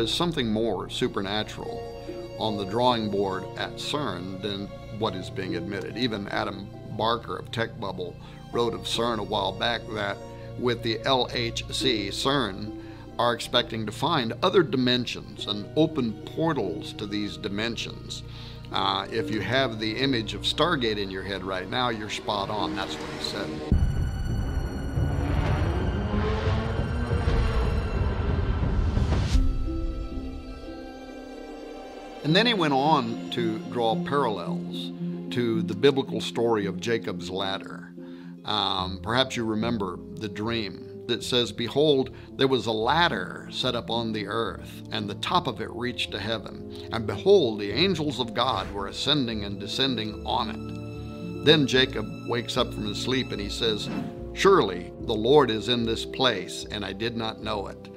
is something more supernatural on the drawing board at CERN than what is being admitted. Even Adam Barker of Tech Bubble wrote of CERN a while back that with the LHC, CERN are expecting to find other dimensions and open portals to these dimensions. If you have the image of Stargate in your head right now, you're spot on. That's what he said. And then he went on to draw parallels to the biblical story of Jacob's ladder. Perhaps you remember the dream that says, "Behold, there was a ladder set up on the earth, and the top of it reached to heaven. And behold, the angels of God were ascending and descending on it." Then Jacob wakes up from his sleep and he says, "Surely the Lord is in this place, and I did not know it."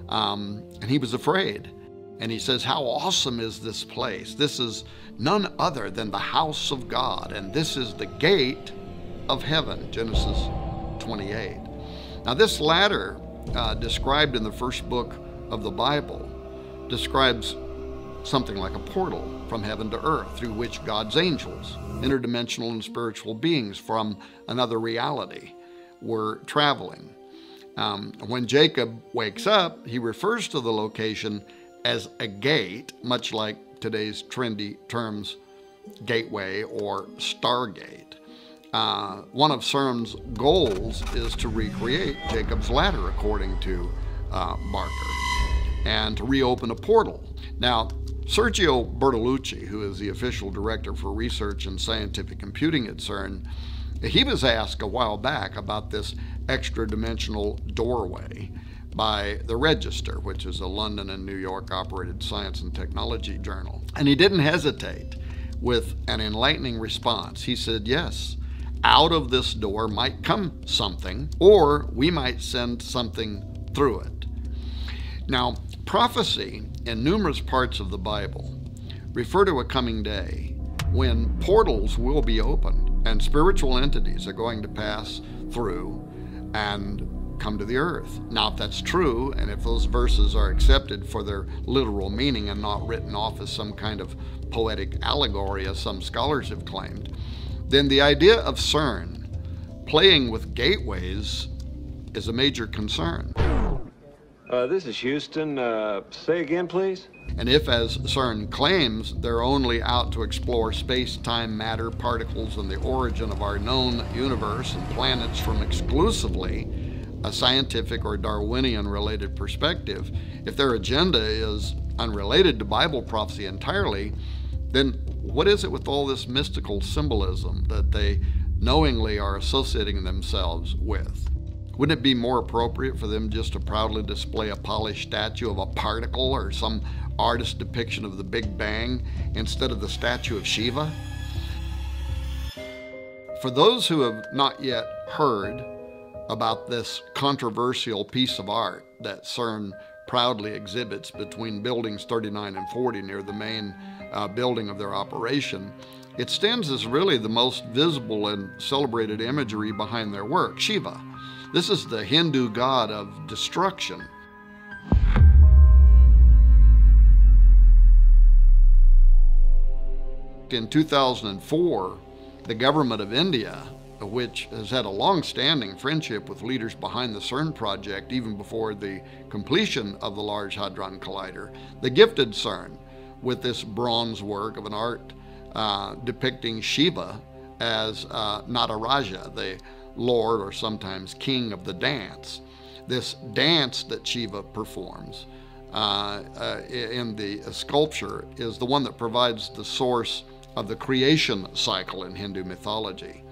And he was afraid. And he says, "How awesome is this place? This is none other than the house of God, and this is the gate of heaven," Genesis 28. Now this ladder, described in the first book of the Bible, describes something like a portal from heaven to earth through which God's angels, interdimensional and spiritual beings from another reality, were traveling. When Jacob wakes up, he refers to the location as a gate, much like today's trendy terms gateway or Stargate. One of CERN's goals is to recreate Jacob's ladder, according to Barker, and to reopen a portal. Now, Sergio Bertolucci, who is the official director for research and scientific computing at CERN, he was asked a while back about this extra-dimensional doorway by the Register, which is a London and New York operated science and technology journal. And he didn't hesitate with an enlightening response. He said, "Yes, out of this door might come something, or we might send something through it." Now, prophecy in numerous parts of the Bible refer to a coming day when portals will be opened and spiritual entities are going to pass through and come to the earth. Now, if that's true, and if those verses are accepted for their literal meaning and not written off as some kind of poetic allegory, as some scholars have claimed, then the idea of CERN playing with gateways is a major concern. This is Houston. Say again, please? And if, as CERN claims, they're only out to explore space-time, matter, particles, and the origin of our known universe and planets from exclusively a scientific or Darwinian-related perspective, if their agenda is unrelated to Bible prophecy entirely, then what is it with all this mystical symbolism that they knowingly are associating themselves with? Wouldn't it be more appropriate for them just to proudly display a polished statue of a particle or some artist depiction of the Big Bang instead of the statue of Shiva? For those who have not yet heard about this controversial piece of art that CERN proudly exhibits between buildings 39 and 40 near the main building of their operation, it stands as really the most visible and celebrated imagery behind their work, Shiva. This is the Hindu god of destruction. In 2004, the government of India, which has had a long-standing friendship with leaders behind the CERN project even before the completion of the Large Hadron Collider, they gifted CERN with this bronze work of an art depicting Shiva as Nataraja, the lord or sometimes king of the dance. This dance that Shiva performs in the sculpture is the one that provides the source of the creation cycle in Hindu mythology,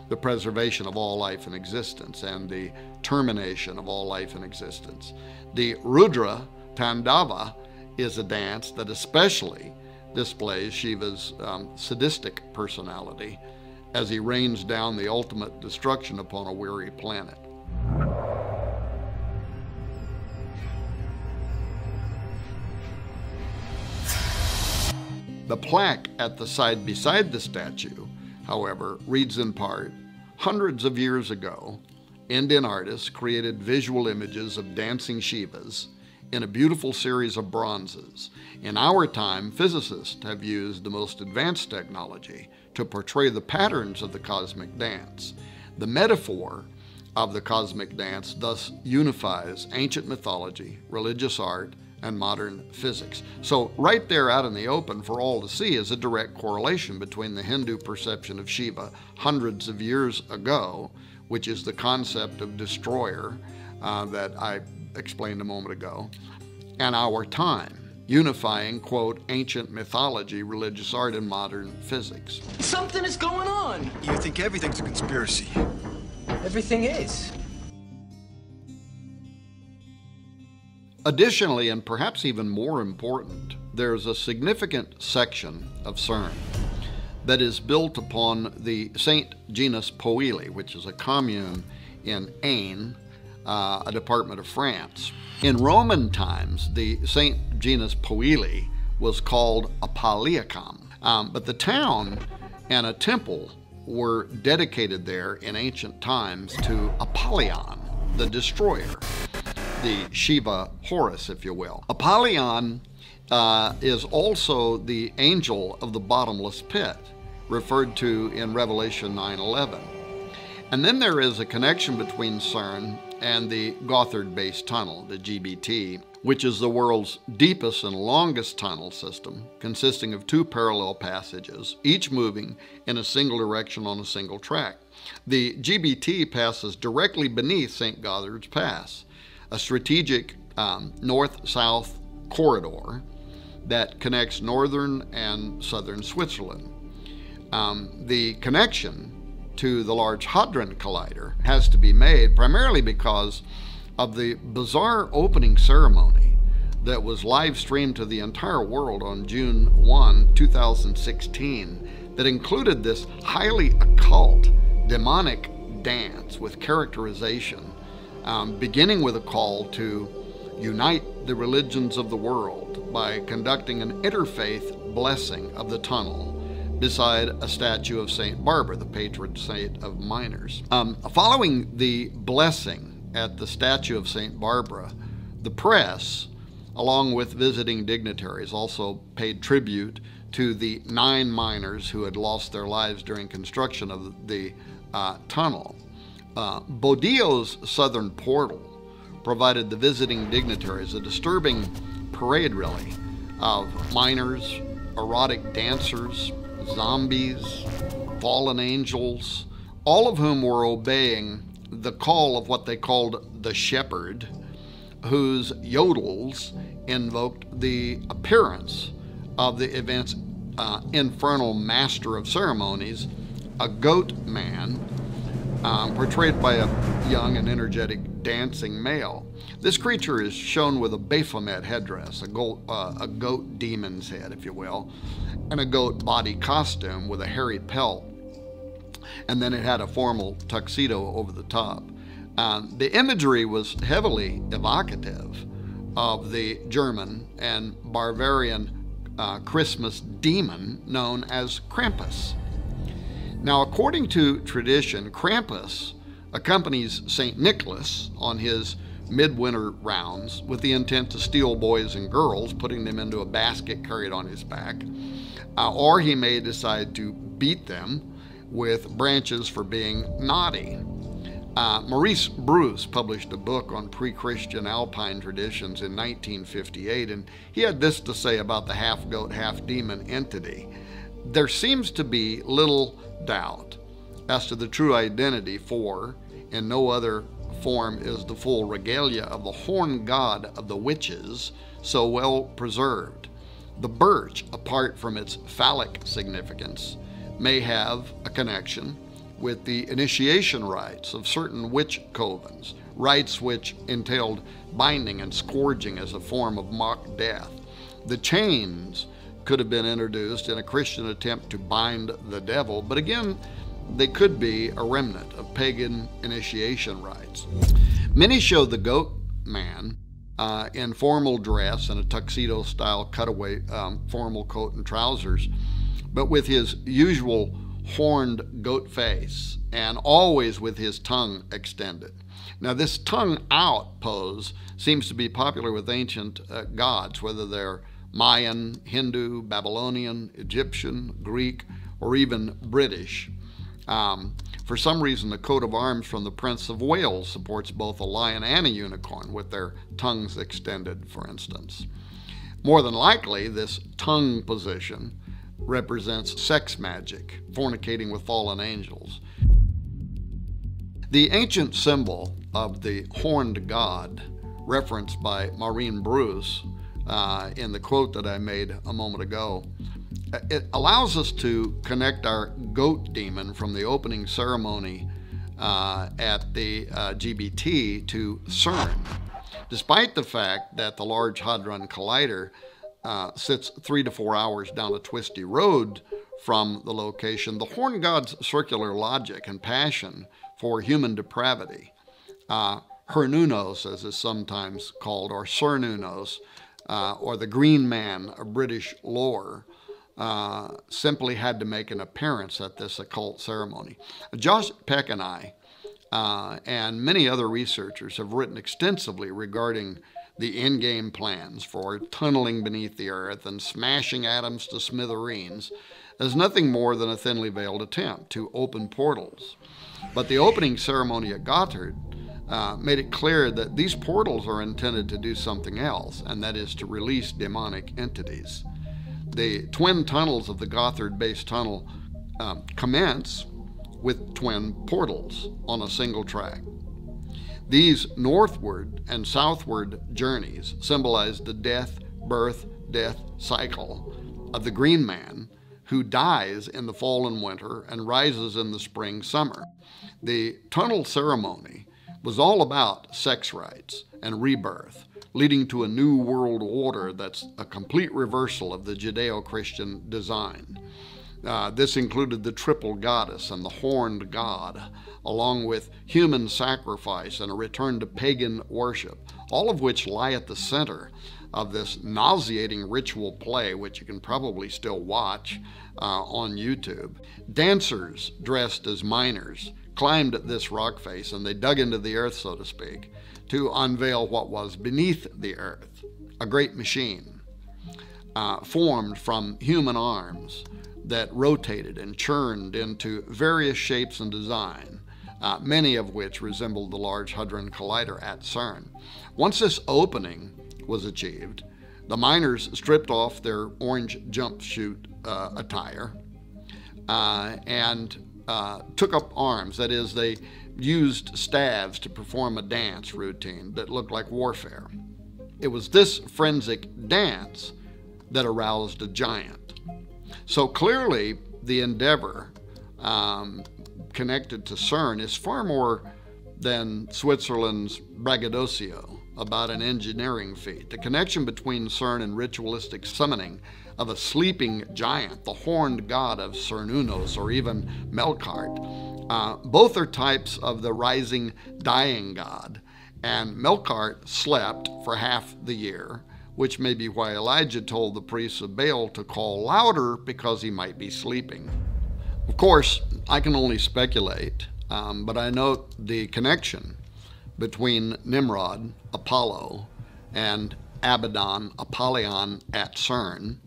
the preservation of all life in existence and the termination of all life in existence. The Rudra Tandava is a dance that especially displays Shiva's sadistic personality as he rains down the ultimate destruction upon a weary planet. The plaque at the side beside the statue, however, reads in part, "Hundreds of years ago, Indian artists created visual images of dancing Shivas in a beautiful series of bronzes. In our time, physicists have used the most advanced technology to portray the patterns of the cosmic dance. The metaphor of the cosmic dance thus unifies ancient mythology, religious art, and modern physics. So right there out in the open for all to see is a direct correlation between the Hindu perception of Shiva hundreds of years ago, which is the concept of destroyer that I explained a moment ago, and our time, unifying, quote, ancient mythology, religious art, and modern physics. Something is going on. You think everything's a conspiracy? Everything is. Additionally, and perhaps even more important, there's a significant section of Cern that is built upon the Saint Genus Poili, which is a commune in Ain, a department of France. In Roman times, the Saint Genus Poili was called Apaliacum, but the town and a temple were dedicated there in ancient times to Apollyon, the destroyer, the Shiva Horus, if you will. Apollyon is also the angel of the bottomless pit, referred to in Revelation 9:11. And then there is a connection between Cern and the Gothard Base Tunnel, the GBT, which is the world's deepest and longest tunnel system, consisting of 2 parallel passages, each moving in a single direction on a single track. The GBT passes directly beneath St. Gothard's Pass, a strategic north-south corridor that connects northern and southern Switzerland. The connection to the Large Hadron Collider has to be made primarily because of the bizarre opening ceremony that was live streamed to the entire world on June 1, 2016, that included this highly occult, demonic dance with characterization, beginning with a call to unite the religions of the world by conducting an interfaith blessing of the tunnel beside a statue of St. Barbara, the patron saint of miners. Following the blessing at the statue of St. Barbara, the press, along with visiting dignitaries, also paid tribute to the 9 miners who had lost their lives during construction of the tunnel. Bodillo's southern portal provided the visiting dignitaries a disturbing parade, really, of miners, erotic dancers, zombies, fallen angels, all of whom were obeying the call of what they called the shepherd, whose yodels invoked the appearance of the event's infernal master of ceremonies, a goat man, portrayed by a young and energetic dancing male. This creature is shown with a Baphomet headdress, a goat demon's head, if you will, and a goat body costume with a hairy pelt. And then it had a formal tuxedo over the top. The imagery was heavily evocative of the German and Bavarian Christmas demon known as Krampus. Now, according to tradition, Krampus accompanies St. Nicholas on his midwinter rounds with the intent to steal boys and girls, putting them into a basket carried on his back, or he may decide to beat them with branches for being naughty. Maurice Bruce published a book on pre-Christian Alpine traditions in 1958, and he had this to say about the half-goat, half-demon entity. There seems to be little doubt as to the true identity, for in no other form is the full regalia of the horn god of the witches so well preserved. The birch, apart from its phallic significance, may have a connection with the initiation rites of certain witch covens, rites which entailed binding and scourging as a form of mock death. The chains could have been introduced in a Christian attempt to bind the devil, but again, they could be a remnant of pagan initiation rites. Many show the goat man in formal dress and a tuxedo-style cutaway formal coat and trousers, but with his usual horned goat face and always with his tongue extended. Now, this tongue out pose seems to be popular with ancient gods, whether they're Mayan, Hindu, Babylonian, Egyptian, Greek, or even British. For some reason, the coat of arms from the Prince of Wales supports both a lion and a unicorn with their tongues extended, for instance. More than likely, this tongue position represents sex magic, fornicating with fallen angels. The ancient symbol of the horned god, referenced by Maureen Bruce in the quote that I made a moment ago, it allows us to connect our goat demon from the opening ceremony at the GBT to CERN. Despite the fact that the Large Hadron Collider sits 3 to 4 hours down a twisty road from the location, the horned god's circular logic and passion for human depravity, Hernunos, as is sometimes called, or Cernunos, or the Green Man of British lore, simply had to make an appearance at this occult ceremony. Josh Peck and I, and many other researchers, have written extensively regarding the in-game plans for tunneling beneath the earth and smashing atoms to smithereens as nothing more than a thinly veiled attempt to open portals. But the opening ceremony at Gotthard made it clear that these portals are intended to do something else, and that is to release demonic entities. The twin tunnels of the Gotthard base tunnel commence with twin portals on a single track. These northward and southward journeys symbolize the death, birth, death cycle of the Green Man, who dies in the fall and winter and rises in the spring, summer. The tunnel ceremony was all about sex rights and rebirth, leading to a new world order that's a complete reversal of the Judeo-Christian design. This included the triple goddess and the horned god, along with human sacrifice and a return to pagan worship, all of which lie at the center of this nauseating ritual play, which you can probably still watch on YouTube. Dancers dressed as miners climbed this rock face, and they dug into the earth, so to speak, to unveil what was beneath the earth, a great machine formed from human arms that rotated and churned into various shapes and design, many of which resembled the Large Hadron Collider at CERN. Once this opening was achieved, the miners stripped off their orange jumpsuit attire and took up arms. That is, they used staves to perform a dance routine that looked like warfare. It was this forensic dance that aroused a giant. So clearly, the endeavor connected to CERN is far more than Switzerland's braggadocio about an engineering feat. The connection between CERN and ritualistic summoning of a sleeping giant, the horned god of Cernunos, or even Melkart, both are types of the rising dying god, and Melkart slept for half the year, which may be why Elijah told the priests of Baal to call louder, because he might be sleeping. Of course, I can only speculate, but I note the connection between Nimrod, Apollo, and Abaddon, Apollyon at CERN,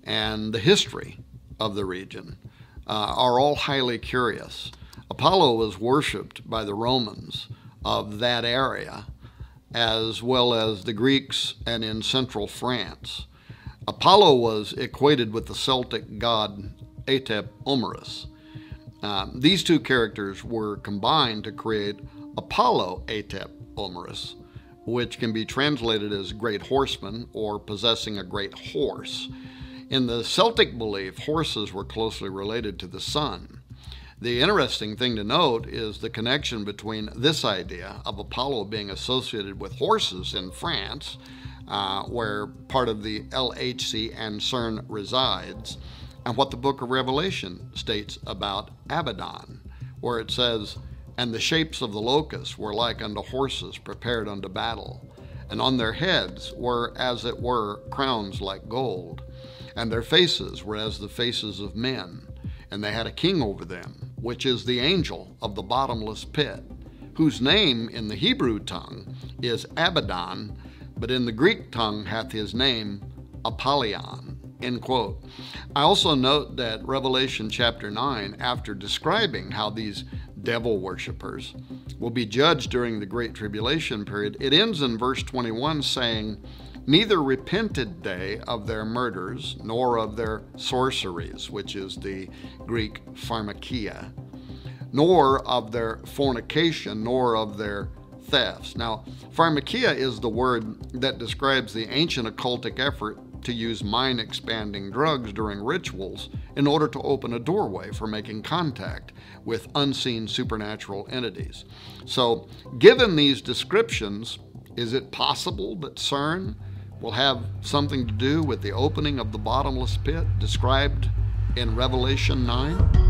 and the history of the region are all highly curious. Apollo was worshipped by the Romans of that area, as well as the Greeks and in central France. Apollo was equated with the Celtic god Atep Omerus. These two characters were combined to create Apollo Atep Omerus, which can be translated as great horseman or possessing a great horse. In the Celtic belief, horses were closely related to the sun. The interesting thing to note is the connection between this idea of Apollo being associated with horses in France, where part of the LHC and CERN resides, and what the book of Revelation states about Abaddon, where it says, "And the shapes of the locusts were like unto horses prepared unto battle, and on their heads were as it were crowns like gold, and their faces were as the faces of men, and they had a king over them, which is the angel of the bottomless pit, whose name in the Hebrew tongue is Abaddon, but in the Greek tongue hath his name Apollyon, end quote. I also note that Revelation chapter 9, after describing how these devil worshippers will be judged during the Great Tribulation period, it ends in verse 21 saying, neither repented they of their murders, nor of their sorceries, which is the Greek pharmakia, nor of their fornication, nor of their thefts. Now, pharmakia is the word that describes the ancient occultic effort to use mind-expanding drugs during rituals in order to open a doorway for making contact with unseen supernatural entities. So, given these descriptions, is it possible that CERN will have something to do with the opening of the bottomless pit described in Revelation 9?